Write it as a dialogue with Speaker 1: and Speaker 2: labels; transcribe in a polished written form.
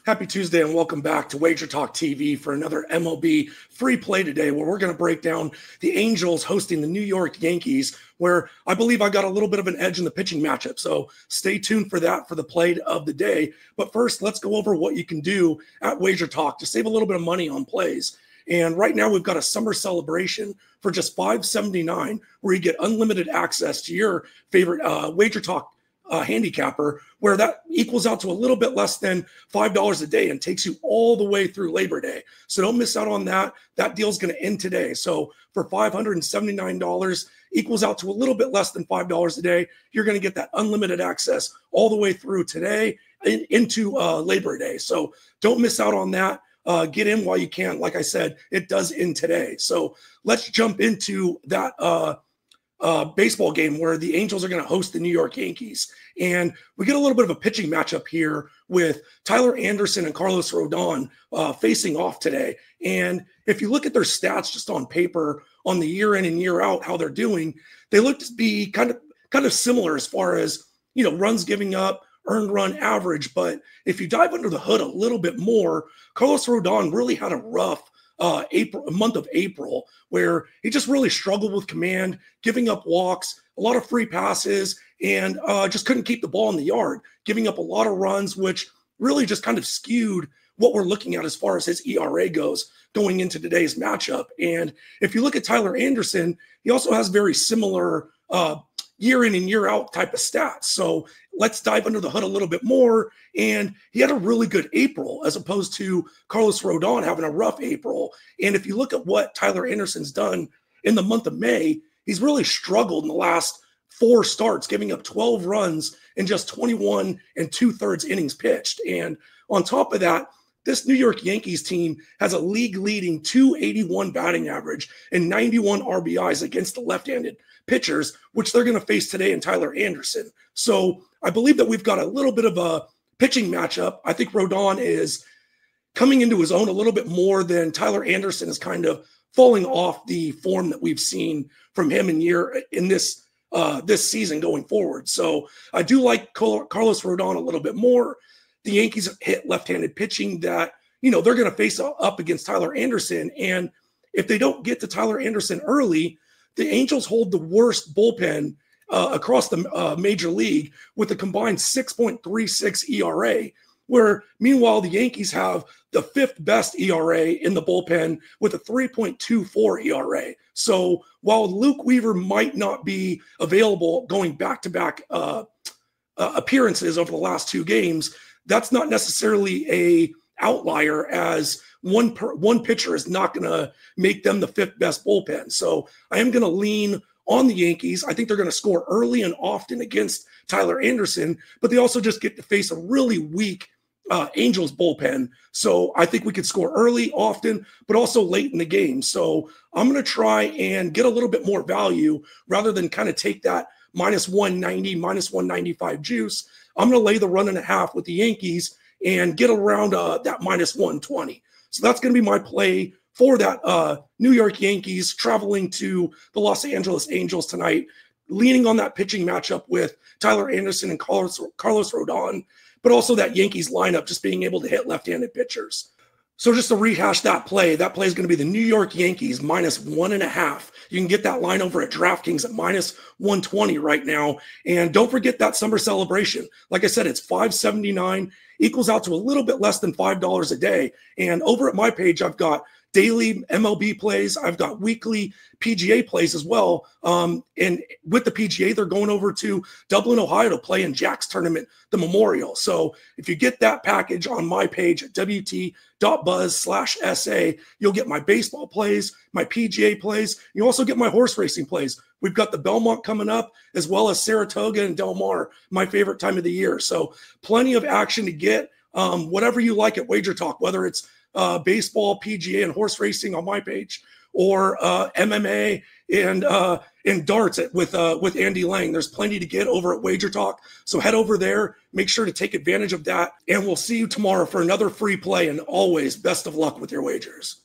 Speaker 1: Happy Tuesday and welcome back to Wager Talk TV for another MLB free play today, where we're going to break down the Angels hosting the New York Yankees, where I believe I got a little bit of an edge in the pitching matchup. So stay tuned for that for the play of the day. But first, let's go over what you can do at Wager Talk to save a little bit of money on plays. And right now we've got a summer celebration for just $5.79, where you get unlimited access to your favorite Wager Talk handicapper, where that equals out to a little bit less than $5 a day and takes you all the way through Labor Day. So don't miss out on that. That deal's going to end today. So for $579, equals out to a little bit less than $5 a day. You're going to get that unlimited access all the way through today into Labor Day. So don't miss out on that. Get in while you can. Like I said, it does end today. So let's jump into that baseball game where the Angels are going to host the New York Yankees. And we get a little bit of a pitching matchup here with Tyler Anderson and Carlos Rodon facing off today. And if you look at their stats just on paper, on the year in and year out, how they're doing, they look to be kind of similar as far as, runs giving up, earned run average. But if you dive under the hood a little bit more, Carlos Rodon really had a rough month of April, where he just really struggled with command, giving up walks, a lot of free passes, and just couldn't keep the ball in the yard, giving up a lot of runs, which really just kind of skewed what we're looking at as far as his ERA goes going into today's matchup. And if you look at Tyler Anderson, he also has very similar year in and year out type of stats. So let's dive under the hood a little bit more. And he had a really good April as opposed to Carlos Rodon having a rough April. And if you look at what Tyler Anderson's done in the month of May, he's really struggled in the last 4 starts, giving up 12 runs in just 21 2/3 innings pitched. And on top of that, this New York Yankees team has a league-leading 281 batting average and 91 RBIs against the left-handed pitchers, which they're going to face today in Tyler Anderson. So I believe that we've got a little bit of a pitching matchup. I think Rodon is coming into his own a little bit more than Tyler Anderson is kind of falling off the form that we've seen from him in this season going forward. So I do like Carlos Rodon a little bit more. The Yankees hit left-handed pitching that, they're going to face up against Tyler Anderson. And if they don't get to Tyler Anderson early, the Angels hold the worst bullpen across the major league with a combined 6.36 ERA, where meanwhile the Yankees have the 5th best ERA in the bullpen with a 3.24 ERA. So while Luke Weaver might not be available going back-to-back appearances over the last 2 games, that's not necessarily a outlier, as one pitcher is not going to make them the 5th best bullpen. So I am going to lean on the Yankees. I think they're going to score early and often against Tyler Anderson, but they also just get to face a really weak Angels bullpen. So I think we could score early, often, but also late in the game. So I'm going to try and get a little bit more value rather than kind of take that -190, -195 juice. I'm going to lay the 1.5 with the Yankees and get around that -120. So that's going to be my play for that New York Yankees traveling to the Los Angeles Angels tonight, leaning on that pitching matchup with Tyler Anderson and Carlos Rodon, but also that Yankees lineup just being able to hit left-handed pitchers. So just to rehash that play is going to be the New York Yankees -1.5. You can get that line over at DraftKings at -120 right now. And don't forget that summer celebration. Like I said, it's $5.79, equals out to a little bit less than $5 a day. And over at my page, I've got daily MLB plays. I've got weekly PGA plays as well. And with the PGA, they're going over to Dublin, Ohio to play in Jack's tournament, the Memorial. So if you get that package on my page at wt.buzz/SA, you'll get my baseball plays, my PGA plays. You also get my horse racing plays. We've got the Belmont coming up, as well as Saratoga and Del Mar, my favorite time of the year. So plenty of action to get. Whatever you like at Wager Talk, whether it's baseball, PGA, and horse racing on my page, or MMA and darts with Andy Lang. There's plenty to get over at Wager Talk. So head over there, make sure to take advantage of that, and we'll see you tomorrow for another free play. And always, best of luck with your wagers.